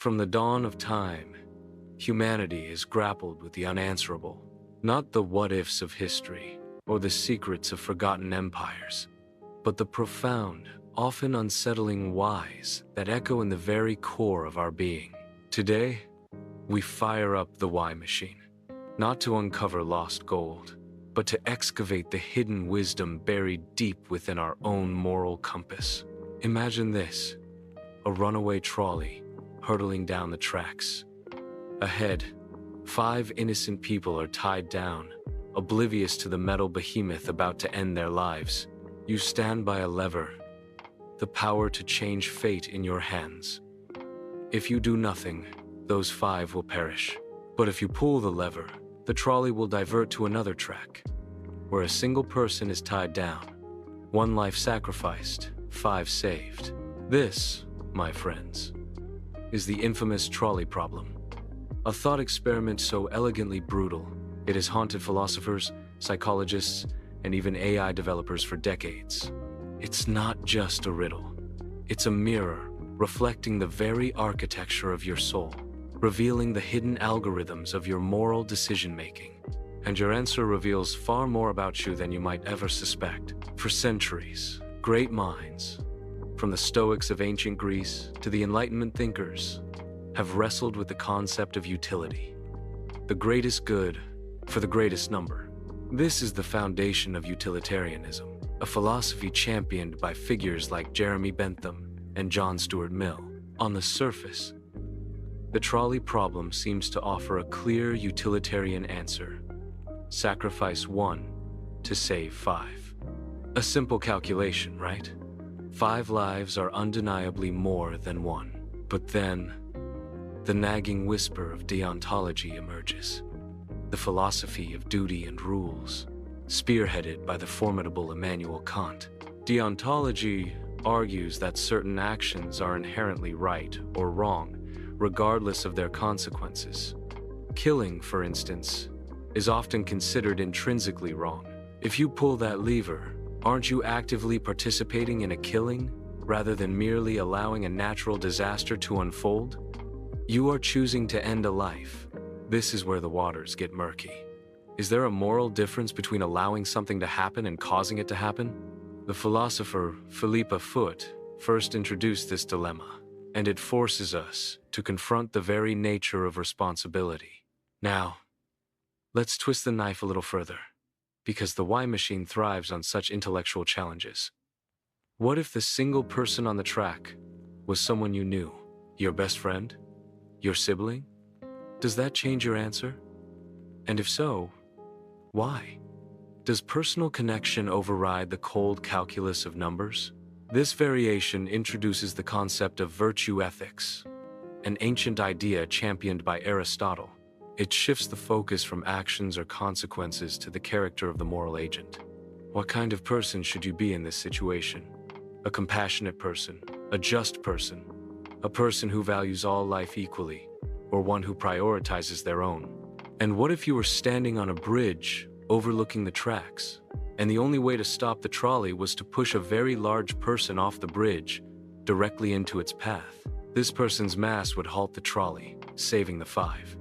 From the dawn of time, humanity has grappled with the unanswerable, not the what-ifs of history or the secrets of forgotten empires, but the profound, often unsettling whys that echo in the very core of our being. Today, we fire up the why machine, not to uncover lost gold, but to excavate the hidden wisdom buried deep within our own moral compass. Imagine this: a runaway trolley hurtling down the tracks. Ahead, 5 innocent people are tied down, oblivious to the metal behemoth about to end their lives. You stand by a lever, the power to change fate in your hands. If you do nothing, those 5 will perish. But if you pull the lever, the trolley will divert to another track, where a single person is tied down. 1 life sacrificed, 5 saved. This, my friends, is the infamous trolley problem. A thought experiment so elegantly brutal, it has haunted philosophers, psychologists, and even AI developers for decades. It's not just a riddle. It's a mirror reflecting the very architecture of your soul, revealing the hidden algorithms of your moral decision-making. And your answer reveals far more about you than you might ever suspect. For centuries, great minds, from the Stoics of ancient Greece to the Enlightenment thinkers, have wrestled with the concept of utility, the greatest good for the greatest number. This is the foundation of utilitarianism, a philosophy championed by figures like Jeremy Bentham and John Stuart Mill. On the surface, the trolley problem seems to offer a clear utilitarian answer: sacrifice 1 to save 5. A simple calculation, right? 5 lives are undeniably more than 1. But then, the nagging whisper of deontology emerges, the philosophy of duty and rules, spearheaded by the formidable Immanuel Kant. Deontology argues that certain actions are inherently right or wrong, regardless of their consequences. Killing, for instance, is often considered intrinsically wrong. If you pull that lever, aren't you actively participating in a killing, rather than merely allowing a natural disaster to unfold? You are choosing to end a life. This is where the waters get murky. Is there a moral difference between allowing something to happen and causing it to happen? The philosopher Philippa Foot first introduced this dilemma, and it forces us to confront the very nature of responsibility. Now, let's twist the knife a little further, because the why machine thrives on such intellectual challenges. What if the single person on the track was someone you knew? Your best friend? Your sibling? Does that change your answer? And if so, why? Does personal connection override the cold calculus of numbers? This variation introduces the concept of virtue ethics, an ancient idea championed by Aristotle. It shifts the focus from actions or consequences to the character of the moral agent. What kind of person should you be in this situation? A compassionate person, a just person, a person who values all life equally, or one who prioritizes their own? And what if you were standing on a bridge overlooking the tracks, and the only way to stop the trolley was to push a very large person off the bridge directly into its path? This person's mass would halt the trolley, saving the 5.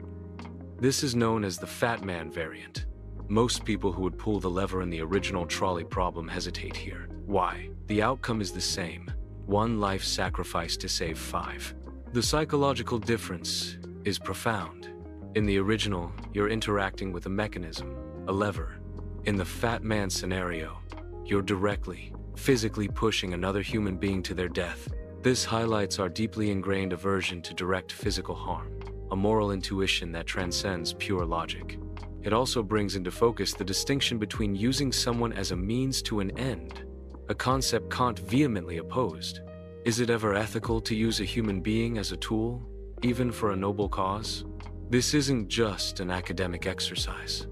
This is known as the fat man variant. Most people who would pull the lever in the original trolley problem hesitate here. Why? The outcome is the same: 1 life sacrificed to save 5. The psychological difference is profound. In the original, you're interacting with a mechanism, a lever. In the fat man scenario, you're directly, physically pushing another human being to their death. This highlights our deeply ingrained aversion to direct physical harm, a moral intuition that transcends pure logic. It also brings into focus the distinction between using someone as a means to an end, a concept Kant vehemently opposed. Is it ever ethical to use a human being as a tool, even for a noble cause? This isn't just an academic exercise.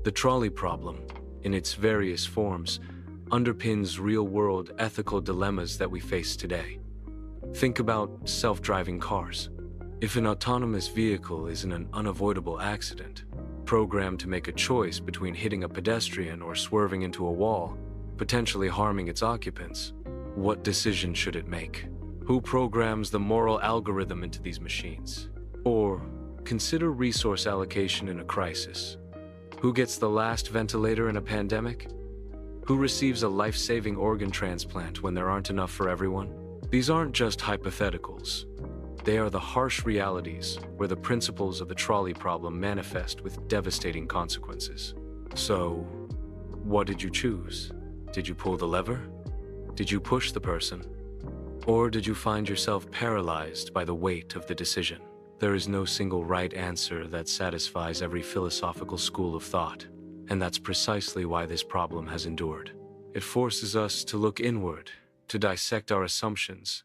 The trolley problem, in its various forms, underpins real-world ethical dilemmas that we face today. Think about self-driving cars. If an autonomous vehicle is in an unavoidable accident, programmed to make a choice between hitting a pedestrian or swerving into a wall, potentially harming its occupants, what decision should it make? Who programs the moral algorithm into these machines? Or consider resource allocation in a crisis. Who gets the last ventilator in a pandemic? Who receives a life-saving organ transplant when there aren't enough for everyone? These aren't just hypotheticals. They are the harsh realities where the principles of the trolley problem manifest with devastating consequences. So, what did you choose? Did you pull the lever? Did you push the person? Or did you find yourself paralyzed by the weight of the decision? There is no single right answer that satisfies every philosophical school of thought, and that's precisely why this problem has endured. It forces us to look inward, to dissect our assumptions,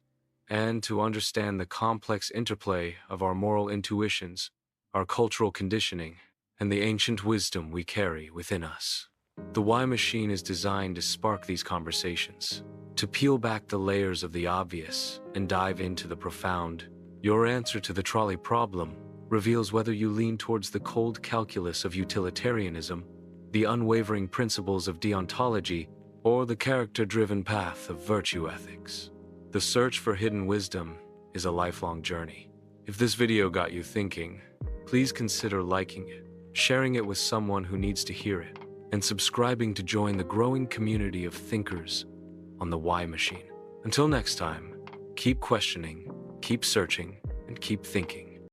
and to understand the complex interplay of our moral intuitions, our cultural conditioning, and the ancient wisdom we carry within us. The Why Machine is designed to spark these conversations, to peel back the layers of the obvious and dive into the profound. Your answer to the trolley problem reveals whether you lean towards the cold calculus of utilitarianism, the unwavering principles of deontology, or the character-driven path of virtue ethics. The search for hidden wisdom is a lifelong journey. If this video got you thinking, please consider liking it, sharing it with someone who needs to hear it, and subscribing to join the growing community of thinkers on the Why Machine. Until next time, keep questioning, keep searching, and keep thinking.